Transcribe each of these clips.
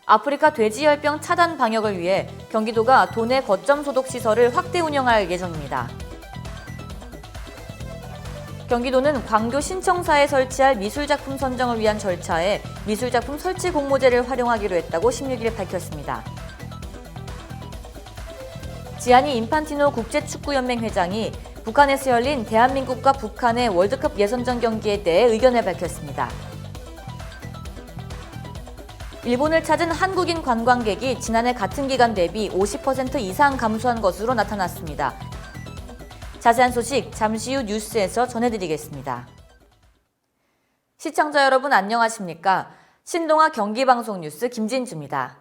아프리카 돼지열병 차단 방역을 위해 경기도가 도내 거점 소독 시설을 확대 운영할 예정입니다. 경기도는 광교 신청사에 설치할 미술작품 선정을 위한 절차에 미술작품 설치 공모제를 활용하기로 했다고 16일 밝혔습니다. 지아니 인판티노 국제축구연맹 회장이 북한에서 열린 대한민국과 북한의 월드컵 예선전 경기에 대해 의견을 밝혔습니다. 일본을 찾은 한국인 관광객이 지난해 같은 기간 대비 50% 이상 감소한 것으로 나타났습니다. 자세한 소식 잠시 후 뉴스에서 전해드리겠습니다. 시청자 여러분 안녕하십니까? 신동아 경기방송 뉴스 김진주입니다.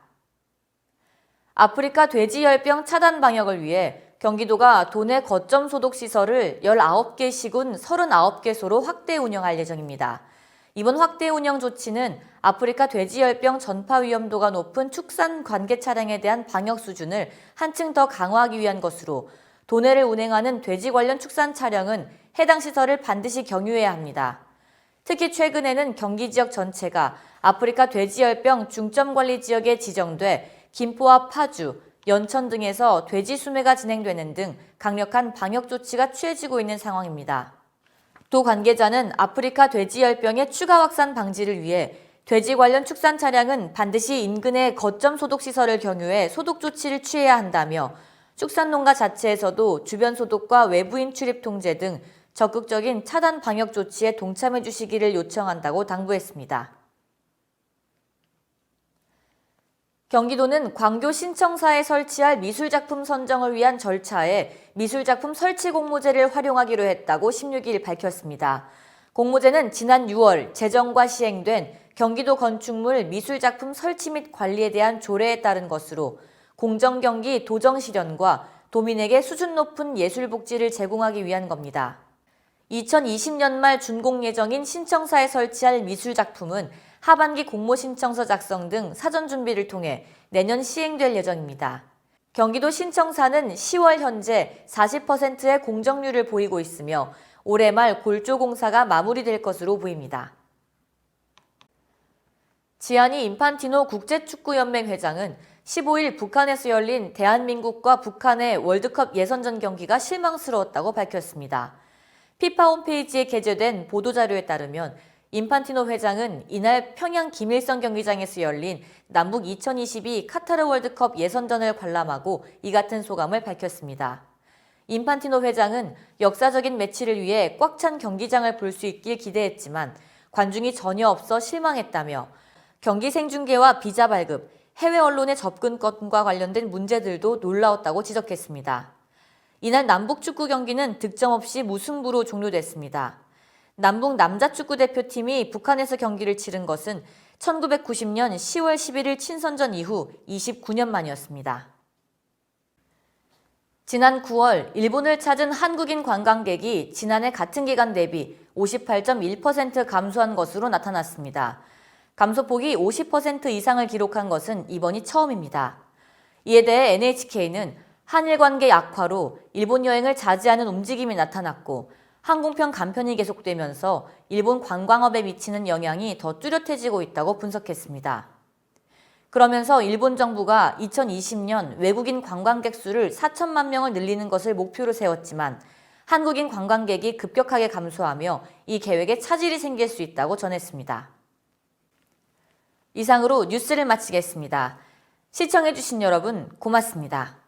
아프리카 돼지열병 차단 방역을 위해 경기도가 도내 거점 소독 시설을 19개 시군 39개소로 확대 운영할 예정입니다. 이번 확대 운영 조치는 아프리카 돼지열병 전파 위험도가 높은 축산 관계 차량에 대한 방역 수준을 한층 더 강화하기 위한 것으로 도내를 운행하는 돼지 관련 축산 차량은 해당 시설을 반드시 경유해야 합니다. 특히 최근에는 경기 지역 전체가 아프리카 돼지열병 중점관리 지역에 지정돼 김포와 파주, 연천 등에서 돼지 수매가 진행되는 등 강력한 방역 조치가 취해지고 있는 상황입니다. 도 관계자는 아프리카 돼지열병의 추가 확산 방지를 위해 돼지 관련 축산 차량은 반드시 인근의 거점 소독 시설을 경유해 소독 조치를 취해야 한다며 축산 농가 자체에서도 주변 소독과 외부인 출입 통제 등 적극적인 차단 방역 조치에 동참해 주시기를 요청한다고 당부했습니다. 경기도는 광교 신청사에 설치할 미술작품 선정을 위한 절차에 미술작품 설치 공모제를 활용하기로 했다고 16일 밝혔습니다. 공모제는 지난 6월 제정과 시행된 경기도 건축물 미술작품 설치 및 관리에 대한 조례에 따른 것으로 공정경기 도정 실현과 도민에게 수준 높은 예술복지를 제공하기 위한 겁니다. 2020년 말 준공 예정인 신청사에 설치할 미술작품은 하반기 공모 신청서 작성 등 사전 준비를 통해 내년 시행될 예정입니다. 경기도 신청사는 10월 현재 40%의 공정률을 보이고 있으며 올해 말 골조 공사가 마무리될 것으로 보입니다. 지아니 인판티노 국제축구연맹 회장은 15일 북한에서 열린 대한민국과 북한의 월드컵 예선전 경기가 실망스러웠다고 밝혔습니다. 피파 홈페이지에 게재된 보도자료에 따르면 인판티노 회장은 이날 평양 김일성 경기장에서 열린 남북 2022 카타르 월드컵 예선전을 관람하고 이 같은 소감을 밝혔습니다. 인판티노 회장은 역사적인 매치를 위해 꽉 찬 경기장을 볼 수 있길 기대했지만 관중이 전혀 없어 실망했다며 경기 생중계와 비자 발급, 해외 언론의 접근권과 관련된 문제들도 놀라웠다고 지적했습니다. 이날 남북 축구 경기는 득점 없이 무승부로 종료됐습니다. 남북 남자축구 대표팀이 북한에서 경기를 치른 것은 1990년 10월 11일 친선전 이후 29년 만이었습니다. 지난 9월 일본을 찾은 한국인 관광객이 지난해 같은 기간 대비 58.1% 감소한 것으로 나타났습니다. 감소폭이 50% 이상을 기록한 것은 이번이 처음입니다. 이에 대해 NHK는 한일 관계 악화로 일본 여행을 자제하는 움직임이 나타났고 항공편 감편이 계속되면서 일본 관광업에 미치는 영향이 더 뚜렷해지고 있다고 분석했습니다. 그러면서 일본 정부가 2020년 외국인 관광객 수를 4천만 명을 늘리는 것을 목표로 세웠지만 한국인 관광객이 급격하게 감소하며 이 계획에 차질이 생길 수 있다고 전했습니다. 이상으로 뉴스를 마치겠습니다. 시청해주신 여러분 고맙습니다.